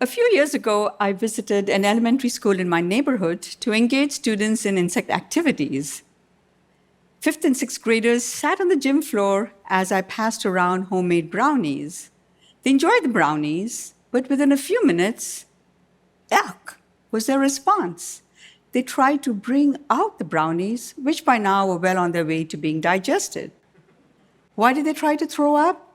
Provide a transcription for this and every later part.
A few years ago, I visited an elementary school in my neighborhood to engage students in insect activities. Fifth and sixth graders sat on the gym floor as I passed around homemade brownies. They enjoyed the brownies, but within a few minutes, yuck was their response. They tried to bring out the brownies, which by now were well on their way to being digested. Why did they try to throw up?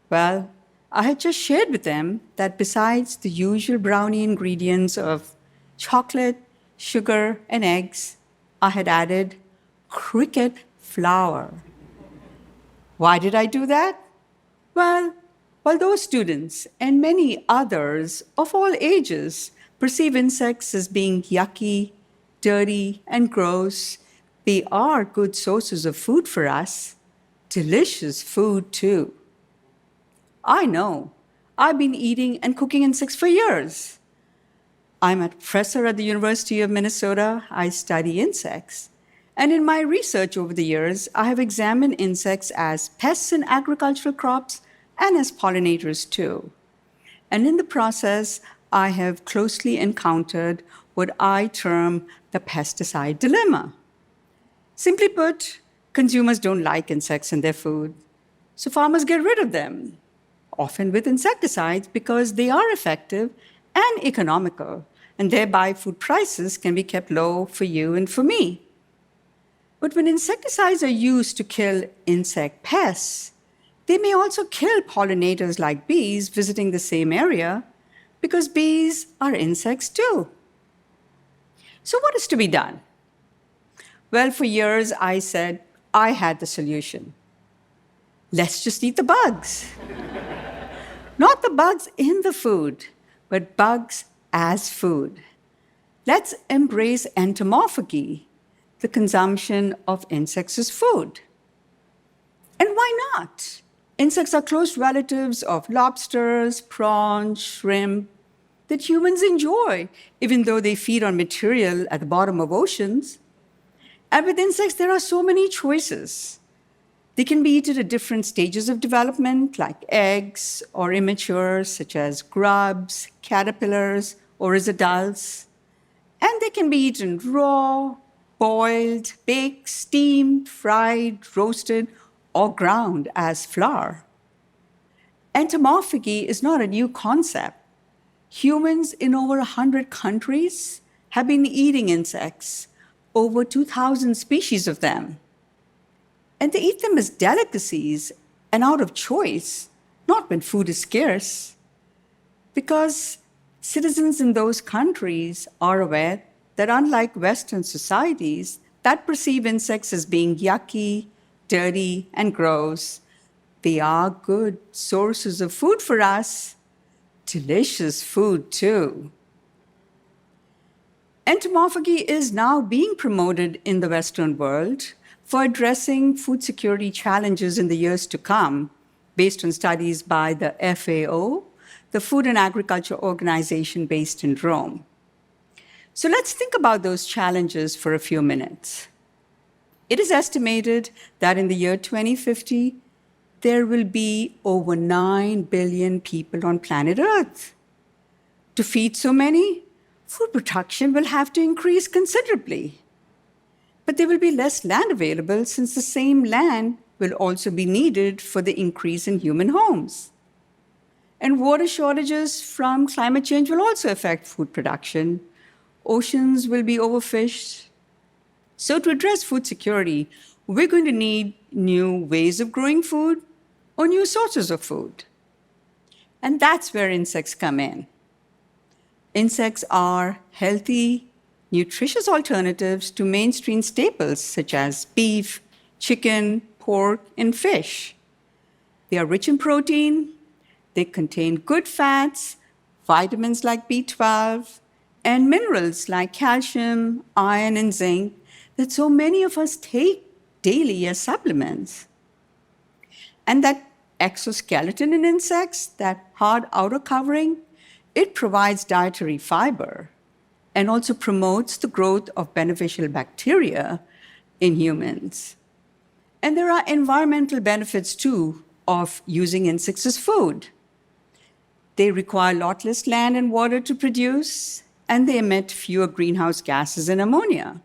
Well, I had just shared with them that besides the usual brownie ingredients of chocolate, sugar, and eggs, I had added cricket flour. Why did I do that? Well, while those students and many others of all ages perceive insects as being yucky, dirty, and gross, they are good sources of food for us, delicious food too. I know. I've been eating and cooking insects for years. I'm a professor at the University of Minnesota. I study insects. And in my research over the years, I have examined insects as pests in agricultural crops and as pollinators too. And in the process, I have closely encountered what I term the pesticide dilemma. Simply put, consumers don't like insects in their food, so farmers get rid of them, often with insecticides because they are effective and economical, and thereby food prices can be kept low for you and for me. But when insecticides are used to kill insect pests, they may also kill pollinators like bees visiting the same area, because bees are insects too. So what is to be done? Well, for years I said I had the solution. Let's just eat the bugs. Not the bugs in the food, but bugs as food. Let's embrace entomophagy, the consumption of insects as food. And why not? Insects are close relatives of lobsters, prawns, shrimp that humans enjoy, even though they feed on material at the bottom of oceans. And with insects, there are so many choices. They can be eaten at different stages of development, like eggs or immature, such as grubs, caterpillars, or as adults. And they can be eaten raw, boiled, baked, steamed, fried, roasted, or ground as flour. Entomophagy is not a new concept. Humans in over 100 countries have been eating insects, over 2,000 species of them. And they eat them as delicacies and out of choice, not when food is scarce. Because citizens in those countries are aware that unlike Western societies that perceive insects as being yucky, dirty, and gross, they are good sources of food for us, delicious food too. Entomophagy is now being promoted in the Western world for addressing food security challenges in the years to come, based on studies by the FAO, the Food and Agriculture Organization based in Rome. So let's think about those challenges for a few minutes. It is estimated that in the year 2050, there will be over 9 billion people on planet Earth. To feed so many, food production will have to increase considerably. But there will be less land available since the same land will also be needed for the increase in human homes. And water shortages from climate change will also affect food production. Oceans will be overfished. So to address food security, we're going to need new ways of growing food or new sources of food. And that's where insects come in. Insects are healthy, nutritious alternatives to mainstream staples such as beef, chicken, pork, and fish. They are rich in protein, they contain good fats, vitamins like B12, and minerals like calcium, iron, and zinc that so many of us take daily as supplements. And that exoskeleton in insects, that hard outer covering, it provides dietary fiber and also promotes the growth of beneficial bacteria in humans. And there are environmental benefits too of using insects as food. They require a lot less land and water to produce, and they emit fewer greenhouse gases and ammonia.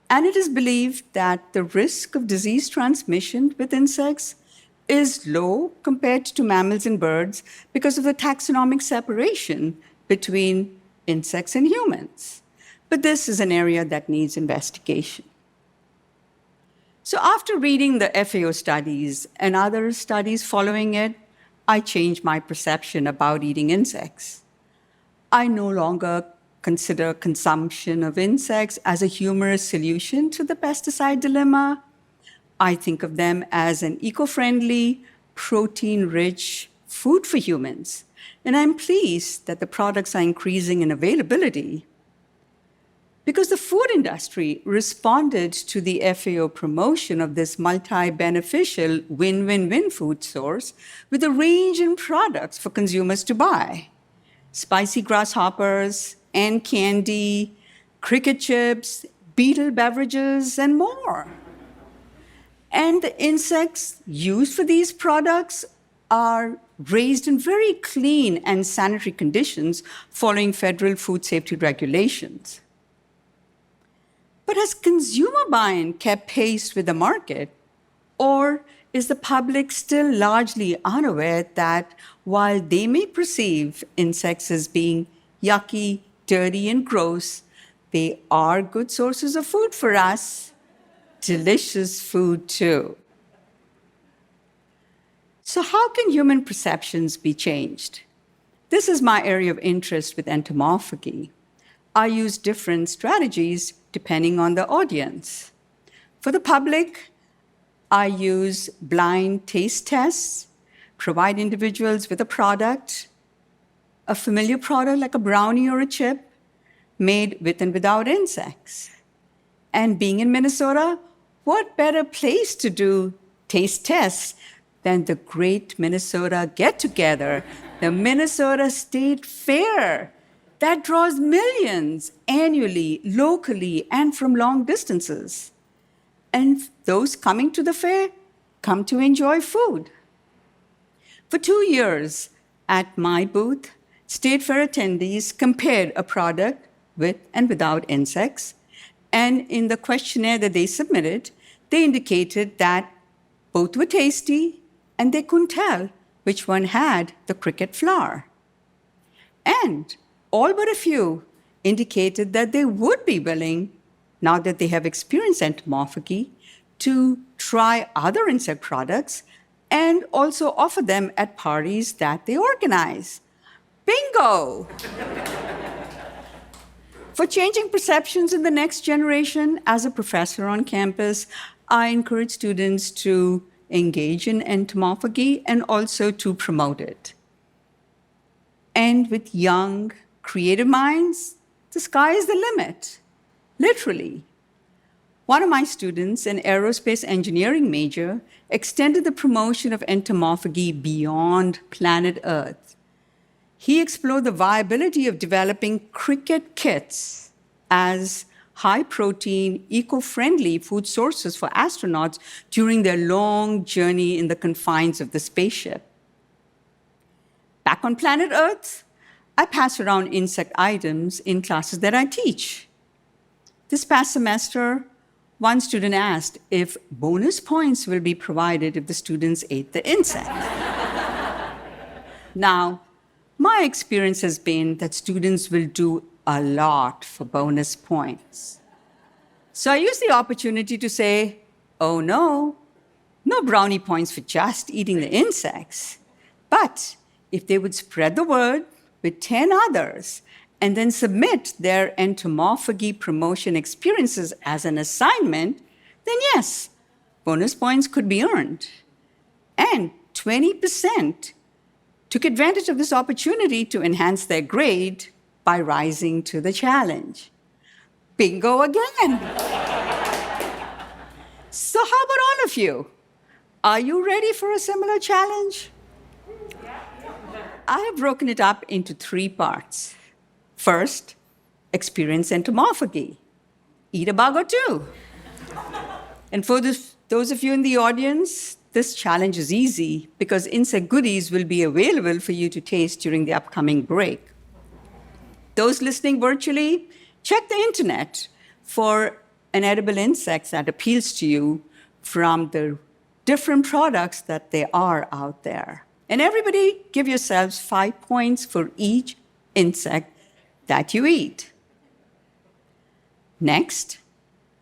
And it is believed that the risk of disease transmission with insects is low compared to mammals and birds because of the taxonomic separation between insects and humans. But this is an area that needs investigation. So after reading the FAO studies and other studies following it, I changed my perception about eating insects. I no longer consider consumption of insects as a humorous solution to the pesticide dilemma. I think of them as an eco-friendly, protein-rich food for humans. And I'm pleased that the products are increasing in availability because the food industry responded to the FAO promotion of this multi-beneficial win-win-win food source with a range in products for consumers to buy. Spicy grasshoppers, and candy, cricket chips, beetle beverages, and more. And the insects used for these products are raised in very clean and sanitary conditions following federal food safety regulations. But has consumer buying kept pace with the market? Or is the public still largely unaware that while they may perceive insects as being yucky, dirty, and gross, they are good sources of food for us, delicious food too? So how can human perceptions be changed? This is my area of interest with entomophagy. I use different strategies depending on the audience. For the public, I use blind taste tests, provide individuals with a product, a familiar product like a brownie or a chip, made with and without insects. And being in Minnesota, what better place to do taste tests than the great Minnesota get-together, the Minnesota State Fair, that draws millions annually, locally, and from long distances. And those coming to the fair come to enjoy food. For 2 years at my booth, State Fair attendees compared a product with and without insects, and in the questionnaire that they submitted, they indicated that both were tasty and they couldn't tell which one had the cricket flour. And all but a few indicated that they would be willing, now that they have experienced entomophagy, to try other insect products and also offer them at parties that they organize. Bingo! For changing perceptions in the next generation, as a professor on campus, I encourage students to engage in entomophagy and also to promote it. And with young, creative minds, the sky is the limit, literally. One of my students, an aerospace engineering major, extended the promotion of entomophagy beyond planet Earth. He explored the viability of developing cricket kits as high-protein, eco-friendly food sources for astronauts during their long journey in the confines of the spaceship. Back on planet Earth, I pass around insect items in classes that I teach. This past semester, one student asked if bonus points will be provided if the students ate the insect. Now, my experience has been that students will do a lot for bonus points. So I use the opportunity to say, oh no brownie points for just eating the insects. But if they would spread the word with 10 others and then submit their entomophagy promotion experiences as an assignment, then yes, bonus points could be earned. And 20% took advantage of this opportunity to enhance their grade by rising to the challenge. Bingo again. So how about all of you? Are you ready for a similar challenge? I have broken it up into 3 parts. First, experience entomophagy. Eat a bug or 2. And for those of you in the audience this challenge is easy because insect goodies will be available for you to taste during the upcoming break. Those listening virtually, check the internet for an edible insect that appeals to you from the different products that there are out there. And everybody, give yourselves 5 points for each insect that you eat. Next,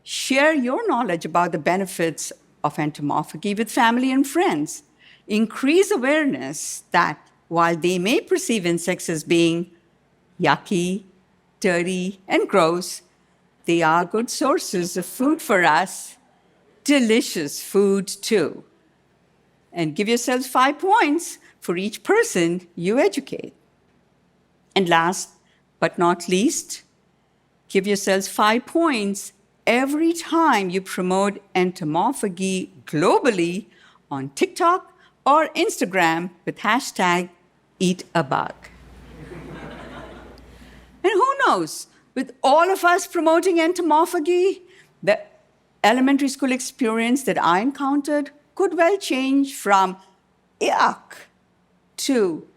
share your knowledge about the benefits of entomophagy with family and friends. Increase awareness that while they may perceive insects as being yucky, dirty, and gross, they are good sources of food for us, delicious food too. And give yourselves 5 points for each person you educate. And last but not least, give yourselves 5 points every time you promote entomophagy globally on TikTok or Instagram with hashtag #EatABug. And who knows, with all of us promoting entomophagy, the elementary school experience that I encountered could well change from yuck to,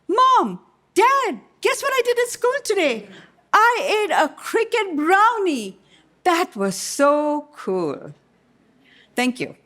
Mom, Dad, guess what I did at school today? I ate a cricket brownie. That was so cool. Thank you.